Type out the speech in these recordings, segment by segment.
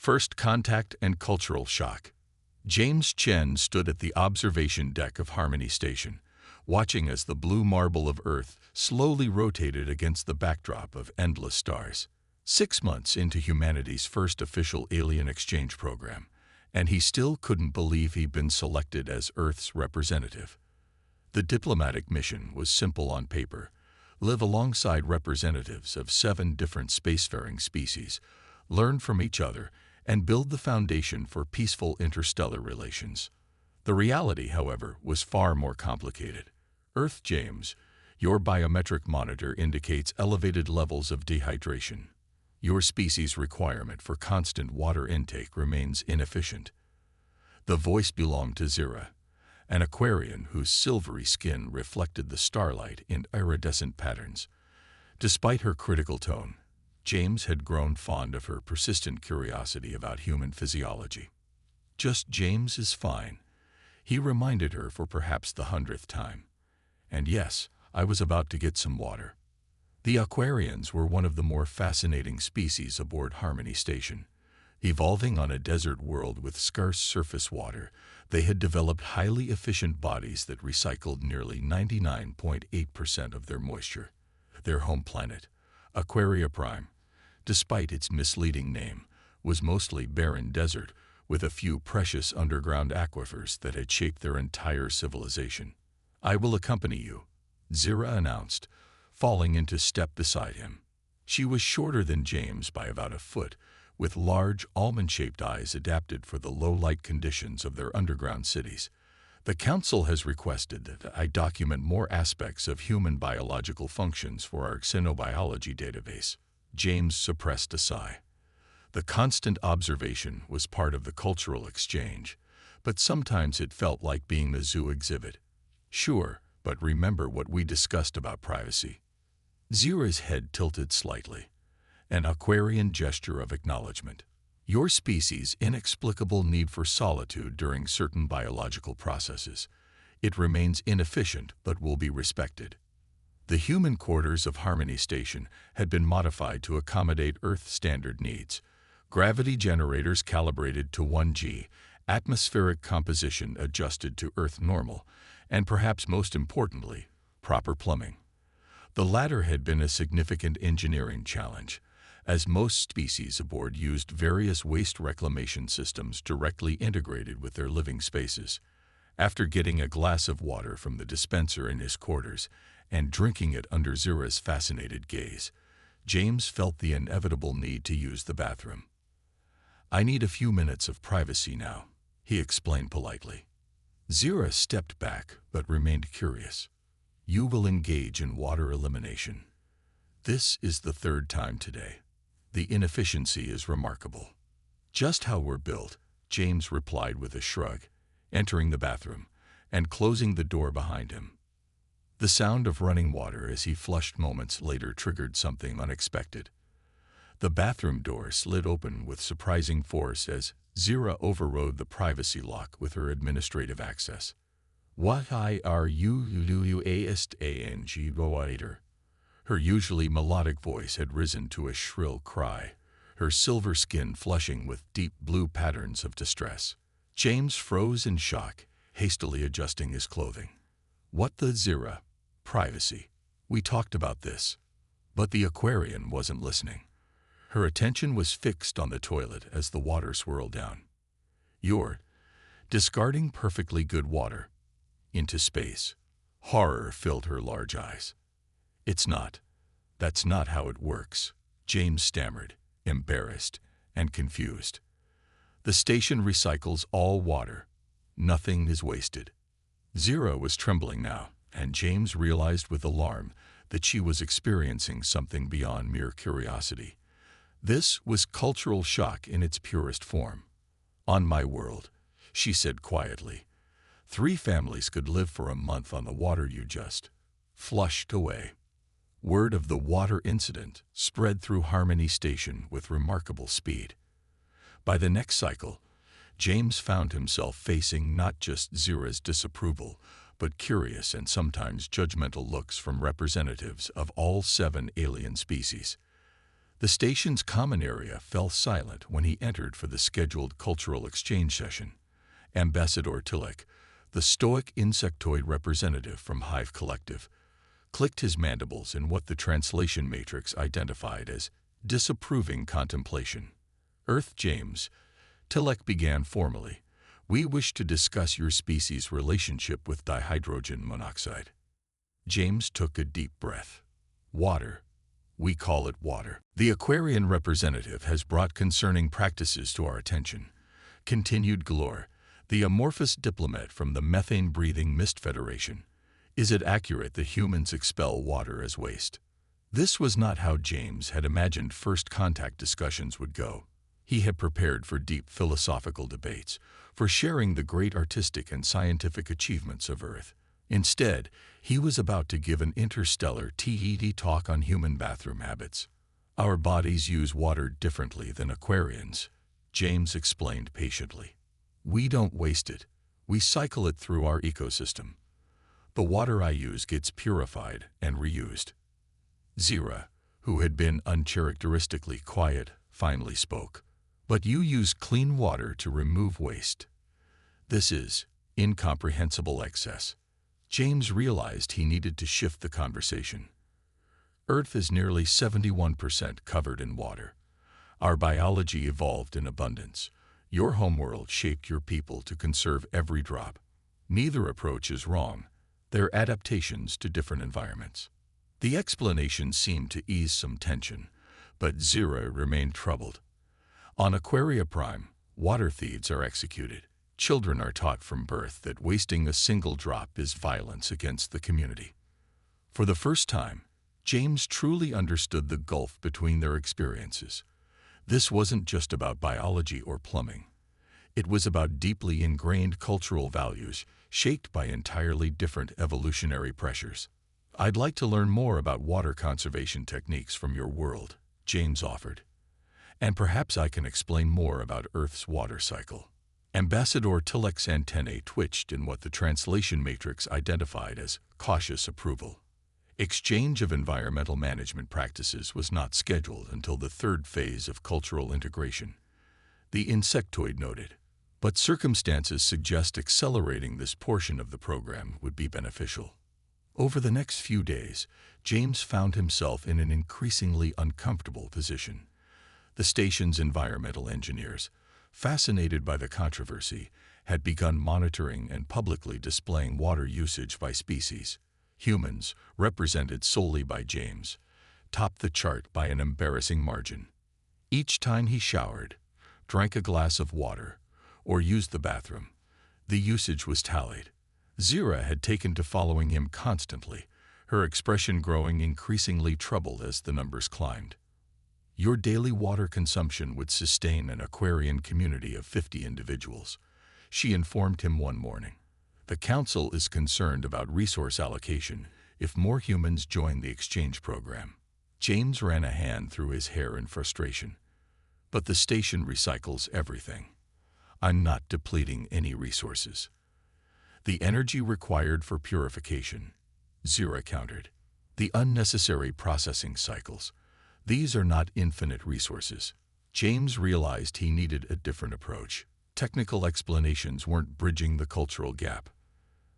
First contact and cultural shock. James Chen stood at the observation deck of Harmony Station, watching as the blue marble of Earth slowly rotated against the backdrop of endless stars. 6 months into humanity's first official alien exchange program, and he still couldn't believe he'd been selected as Earth's representative. The diplomatic mission was simple on paper: live alongside representatives of 7 different spacefaring species, learn from each other, and build the foundation for peaceful interstellar relations. The reality, however, was far more complicated. Earth James, your biometric monitor indicates elevated levels of dehydration. Your species' requirement for constant water intake remains inefficient. The voice belonged to Zira, an Aquarian whose silvery skin reflected the starlight in iridescent patterns. Despite her critical tone, James had grown fond of her persistent curiosity about human physiology. "Just James is fine," he reminded her for perhaps the 100th time. And yes, I was about to get some water. The Aquarians were one of the more fascinating species aboard Harmony Station. Evolving on a desert world with scarce surface water, they had developed highly efficient bodies that recycled nearly 99.8% of their moisture. Their home planet, Aquaria Prime, despite its misleading name, was mostly barren desert with a few precious underground aquifers that had shaped their entire civilization. "I will accompany you," Zira announced, falling into step beside him. She was shorter than James by about a foot, with large, almond-shaped eyes adapted for the low-light conditions of their underground cities. "The Council has requested that I document more aspects of human biological functions for our xenobiology database." James suppressed a sigh. The constant observation was part of the cultural exchange, but sometimes it felt like being the zoo exhibit. "Sure, but remember what we discussed about privacy." Zira's head tilted slightly, an Aquarian gesture of acknowledgement. "Your species' inexplicable need for solitude during certain biological processes. It remains inefficient but will be respected." The human quarters of Harmony Station had been modified to accommodate Earth standard needs. Gravity generators calibrated to 1G, atmospheric composition adjusted to Earth normal, and perhaps most importantly, proper plumbing. The latter had been a significant engineering challenge, as most species aboard used various waste reclamation systems directly integrated with their living spaces. After getting a glass of water from the dispenser in his quarters and drinking it under Zira's fascinated gaze, James felt the inevitable need to use the bathroom. "I need a few minutes of privacy now," he explained politely. Zira stepped back but remained curious. "You will engage in water elimination. This is the 3rd time today. The inefficiency is remarkable." "Just how we're built," James replied with a shrug, entering the bathroom and closing the door behind him. The sound of running water as he flushed moments later triggered something unexpected. The bathroom door slid open with surprising force as Zira overrode the privacy lock with her administrative access. "What are you doing later?" Her usually melodic voice had risen to a shrill cry, her silver skin flushing with deep blue patterns of distress. James froze in shock, hastily adjusting his clothing. "What the Zira? Privacy. We talked about this." But the Aquarian wasn't listening. Her attention was fixed on the toilet as the water swirled down. "You're discarding perfectly good water into space." Horror filled her large eyes. "It's not. That's not how it works," James stammered, embarrassed and confused. "The station recycles all water. Nothing is wasted." Zira was trembling now, and James realized with alarm that she was experiencing something beyond mere curiosity. This was cultural shock in its purest form. "On my world," she said quietly, 3 families could live for a month on the water you just flushed away." Word of the water incident spread through Harmony Station with remarkable speed. By the next cycle, James found himself facing not just Zira's disapproval, but curious and sometimes judgmental looks from representatives of all 7 alien species. The station's common area fell silent when he entered for the scheduled cultural exchange session. Ambassador Tillich, the stoic insectoid representative from Hive Collective, clicked his mandibles in what the translation matrix identified as disapproving contemplation. Earth James, Tillich began formally. We wish to discuss your species' relationship with dihydrogen monoxide. James took a deep breath. Water. We call it water. The Aquarian representative has brought concerning practices to our attention, continued Glor, the amorphous diplomat from the Methane-Breathing Mist Federation. Is it accurate that humans expel water as waste? This was not how James had imagined first contact discussions would go. He had prepared for deep philosophical debates, for sharing the great artistic and scientific achievements of Earth. Instead, he was about to give an interstellar TED talk on human bathroom habits. Our bodies use water differently than Aquarians, James explained patiently. We don't waste it. We cycle it through our ecosystem. The water I use gets purified and reused. Zira, who had been uncharacteristically quiet, finally spoke. But you use clean water to remove waste. This is incomprehensible excess. James realized he needed to shift the conversation. Earth is nearly 71% covered in water. Our biology evolved in abundance. Your homeworld shaped your people to conserve every drop. Neither approach is wrong. They're adaptations to different environments. The explanation seemed to ease some tension, but Zira remained troubled. On Aquaria Prime, water thieves are executed. Children are taught from birth that wasting a single drop is violence against the community. For the first time, James truly understood the gulf between their experiences. This wasn't just about biology or plumbing. It was about deeply ingrained cultural values shaped by entirely different evolutionary pressures. I'd like to learn more about water conservation techniques from your world, James offered. And perhaps I can explain more about Earth's water cycle. Ambassador Tillich's antennae twitched in what the translation matrix identified as cautious approval. Exchange of environmental management practices was not scheduled until the third phase of cultural integration. The insectoid noted, but circumstances suggest accelerating this portion of the program would be beneficial. Over the next few days, James found himself in an increasingly uncomfortable position. The station's environmental engineers, fascinated by the controversy, had begun monitoring and publicly displaying water usage by species. Humans, represented solely by James, topped the chart by an embarrassing margin. Each time he showered, drank a glass of water, or used the bathroom, the usage was tallied. Zira had taken to following him constantly, her expression growing increasingly troubled as the numbers climbed. Your daily water consumption would sustain an Aquarian community of 50 individuals, she informed him one morning. The Council is concerned about resource allocation if more humans join the exchange program. James ran a hand through his hair in frustration. But the station recycles everything. I'm not depleting any resources. The energy required for purification, Zira countered. The unnecessary processing cycles. These are not infinite resources. James realized he needed a different approach. Technical explanations weren't bridging the cultural gap.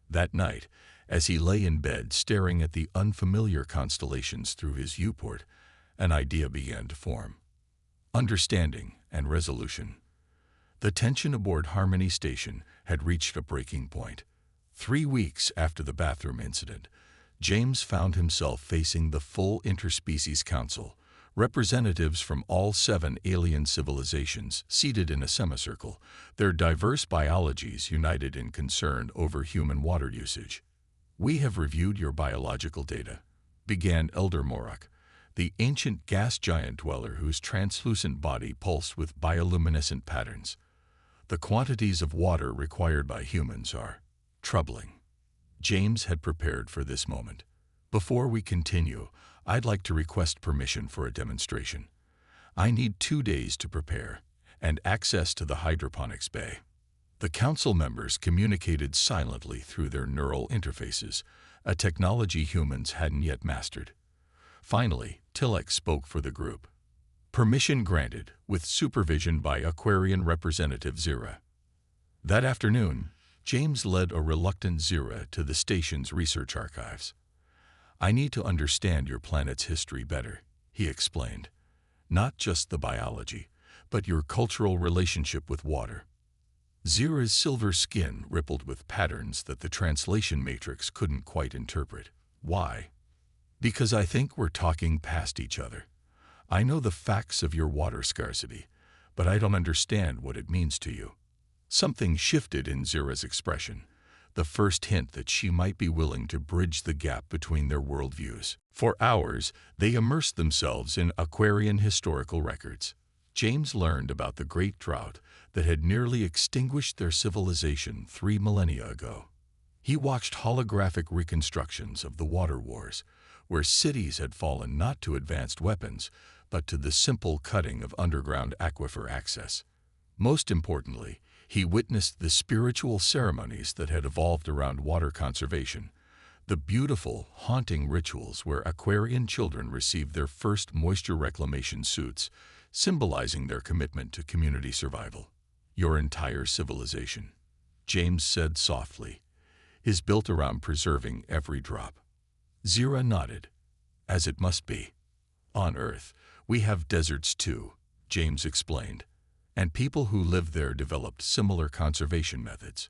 That night, as he lay in bed staring at the unfamiliar constellations through his viewport, an idea began to form. Understanding and resolution. The tension aboard Harmony Station had reached a breaking point. 3 weeks after the bathroom incident, James found himself facing the full Interspecies Council, representatives from all 7 alien civilizations seated in a semicircle, their diverse biologies united in concern over human water usage. We have reviewed your biological data, began Elder Morak, the ancient gas giant dweller whose translucent body pulsed with bioluminescent patterns. The quantities of water required by humans are troubling. James had prepared for this moment. Before we continue, I'd like to request permission for a demonstration. I need 2 days to prepare and access to the hydroponics bay. The council members communicated silently through their neural interfaces, a technology humans hadn't yet mastered. Finally, Tillich spoke for the group. Permission granted, with supervision by Aquarian representative Zira. That afternoon, James led a reluctant Zira to the station's research archives. "I need to understand your planet's history better," he explained. "Not just the biology, but your cultural relationship with water." Zira's silver skin rippled with patterns that the translation matrix couldn't quite interpret. "Why?" "Because I think we're talking past each other. I know the facts of your water scarcity, but I don't understand what it means to you." Something shifted in Zira's expression, the first hint that she might be willing to bridge the gap between their worldviews. For hours, they immersed themselves in Aquarian historical records. James learned about the Great Drought that had nearly extinguished their civilization 3 millennia ago. He watched holographic reconstructions of the water wars, where cities had fallen not to advanced weapons, but to the simple cutting of underground aquifer access. Most importantly, he witnessed the spiritual ceremonies that had evolved around water conservation, the beautiful, haunting rituals where Aquarian children received their first moisture reclamation suits, symbolizing their commitment to community survival. "Your entire civilization," James said softly, "is built around preserving every drop." Zira nodded. "As it must be. On Earth, we have deserts too," James explained, "and people who live there developed similar conservation methods.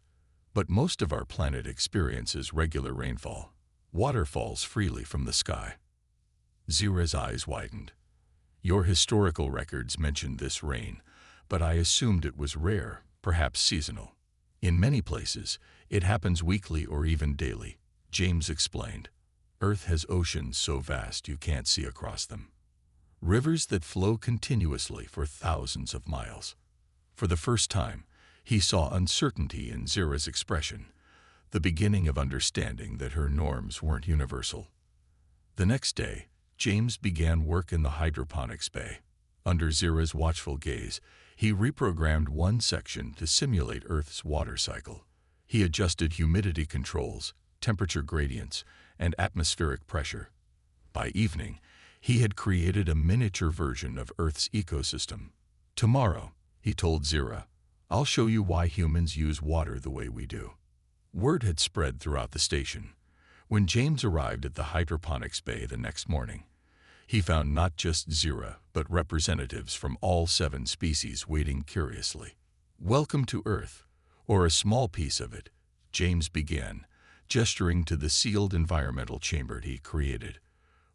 But most of our planet experiences regular rainfall. Water falls freely from the sky." Zira's eyes widened. "Your historical records mentioned this rain, but I assumed it was rare, perhaps seasonal. In many places, it happens weekly or even daily," James explained. "Earth has oceans so vast you can't see across them. Rivers that flow continuously for thousands of miles." For the first time, he saw uncertainty in Zira's expression, the beginning of understanding that her norms weren't universal. The next day, James began work in the hydroponics bay. Under Zira's watchful gaze, he reprogrammed one section to simulate Earth's water cycle. He adjusted humidity controls, temperature gradients, and atmospheric pressure. By evening, he had created a miniature version of Earth's ecosystem. "Tomorrow," he told Zira, "I'll show you why humans use water the way we do." Word had spread throughout the station. When James arrived at the hydroponics bay the next morning, he found not just Zira, but representatives from all 7 species waiting curiously. "Welcome to Earth, or a small piece of it," James began, gesturing to the sealed environmental chamber he created.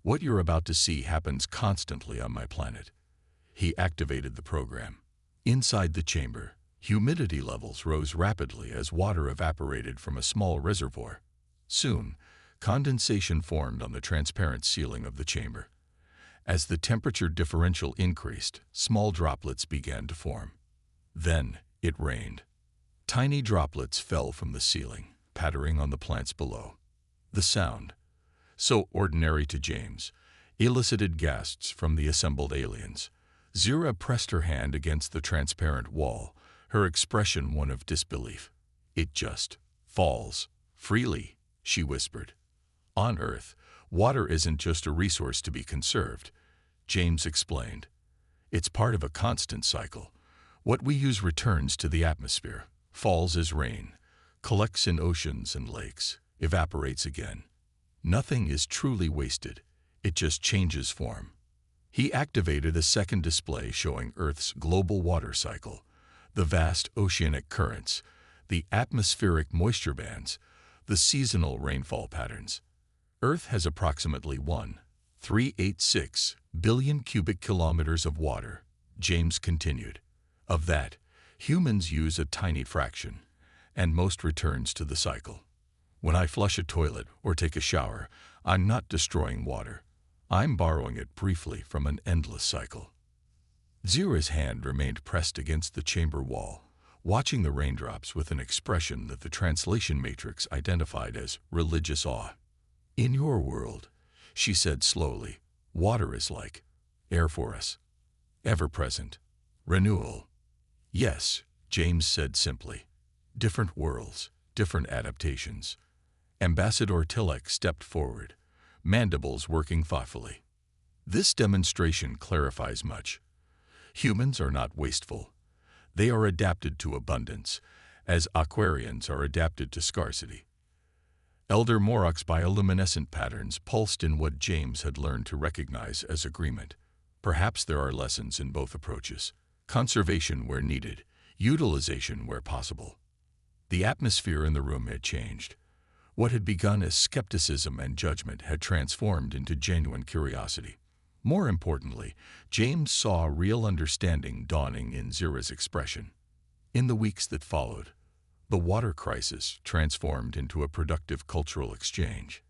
"What you're about to see happens constantly on my planet." He activated the program. Inside the chamber, humidity levels rose rapidly as water evaporated from a small reservoir. Soon, condensation formed on the transparent ceiling of the chamber. As the temperature differential increased, small droplets began to form. Then it rained. Tiny droplets fell from the ceiling, pattering on the plants below. The sound, so ordinary to James, elicited gasps from the assembled aliens. Zira pressed her hand against the transparent wall, her expression one of disbelief. "It just falls freely," she whispered. "On Earth, water isn't just a resource to be conserved," James explained. "It's part of a constant cycle. What we use returns to the atmosphere, falls as rain, collects in oceans and lakes, evaporates again. Nothing is truly wasted, it just changes form." He activated a second display showing Earth's global water cycle, the vast oceanic currents, the atmospheric moisture bands, the seasonal rainfall patterns. Earth has approximately 1.386 billion cubic kilometers of water, James continued. Of that, humans use a tiny fraction, and most returns to the cycle. When I flush a toilet or take a shower, I'm not destroying water. I'm borrowing it briefly from an endless cycle. Zira's hand remained pressed against the chamber wall, watching the raindrops with an expression that the translation matrix identified as religious awe. "In your world," she said slowly, "water is like air for us. Ever-present. Renewal." "Yes," James said simply. "Different worlds, different adaptations." Ambassador Tilek stepped forward, mandibles working thoughtfully. "This demonstration clarifies much. Humans are not wasteful. They are adapted to abundance, as Aquarians are adapted to scarcity. Elder Morok's bioluminescent patterns pulsed in what James had learned to recognize as agreement. Perhaps there are lessons in both approaches. Conservation where needed, utilization where possible. The atmosphere in the room had changed. What had begun as skepticism and judgment had transformed into genuine curiosity. More importantly, James saw real understanding dawning in Zira's expression. In the weeks that followed, the water crisis transformed into a productive cultural exchange.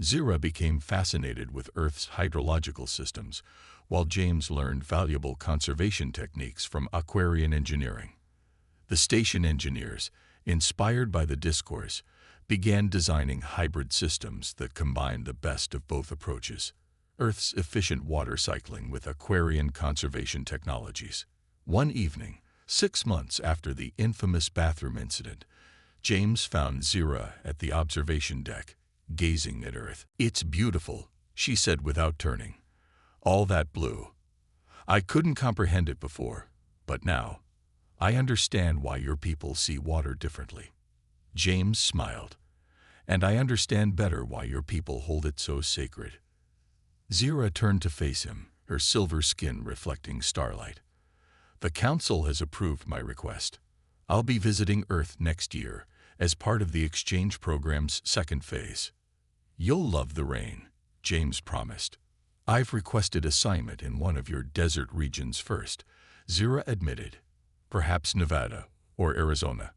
Zira became fascinated with Earth's hydrological systems, while James learned valuable conservation techniques from Aquarian engineering. The station engineers, inspired by the discourse, began designing hybrid systems that combined the best of both approaches: Earth's efficient water cycling with Aquarian conservation technologies. One evening, 6 months after the infamous bathroom incident, James found Zira at the observation deck, gazing at Earth. "It's beautiful," she said without turning. "All that blue. I couldn't comprehend it before, but now, I understand why your people see water differently." James smiled. "And I understand better why your people hold it so sacred." Zira turned to face him, her silver skin reflecting starlight. "The Council has approved my request. I'll be visiting Earth next year as part of the exchange program's second phase." "You'll love the rain," James promised. "I've requested assignment in one of your desert regions first," Zira admitted. "Perhaps Nevada or Arizona.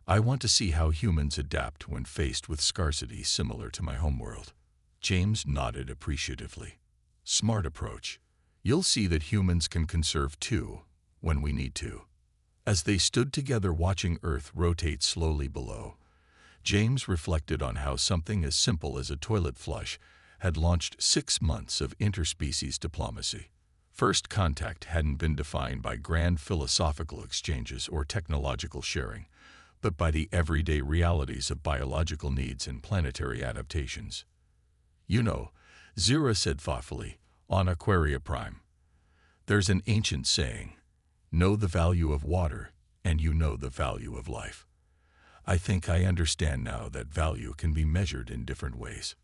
I want to see how humans adapt when faced with scarcity similar to my homeworld." James nodded appreciatively. "Smart approach. You'll see that humans can conserve too, when we need to." As they stood together watching Earth rotate slowly below, James reflected on how something as simple as a toilet flush had launched 6 months of interspecies diplomacy. First contact hadn't been defined by grand philosophical exchanges or technological sharing, but by the everyday realities of biological needs and planetary adaptations. "You know," Zira said thoughtfully, on Aquaria Prime, "there's an ancient saying, 'Know the value of water, and you know the value of life.' I think I understand now that value can be measured in different ways.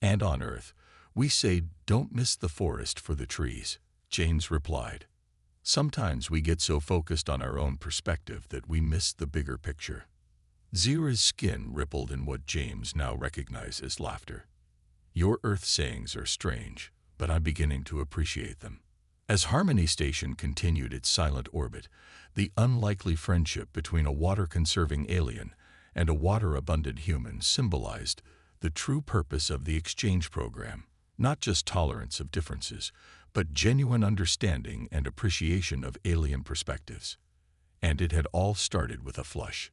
And on Earth, we say, 'Don't miss the forest for the trees,'" James replied. "Sometimes we get so focused on our own perspective that we miss the bigger picture." Zira's skin rippled in what James now recognized as laughter. "Your Earth sayings are strange, but I'm beginning to appreciate them." As Harmony Station continued its silent orbit, the unlikely friendship between a water-conserving alien and a water-abundant human symbolized the true purpose of the exchange program: not just tolerance of differences, but genuine understanding and appreciation of alien perspectives. And it had all started with a flush.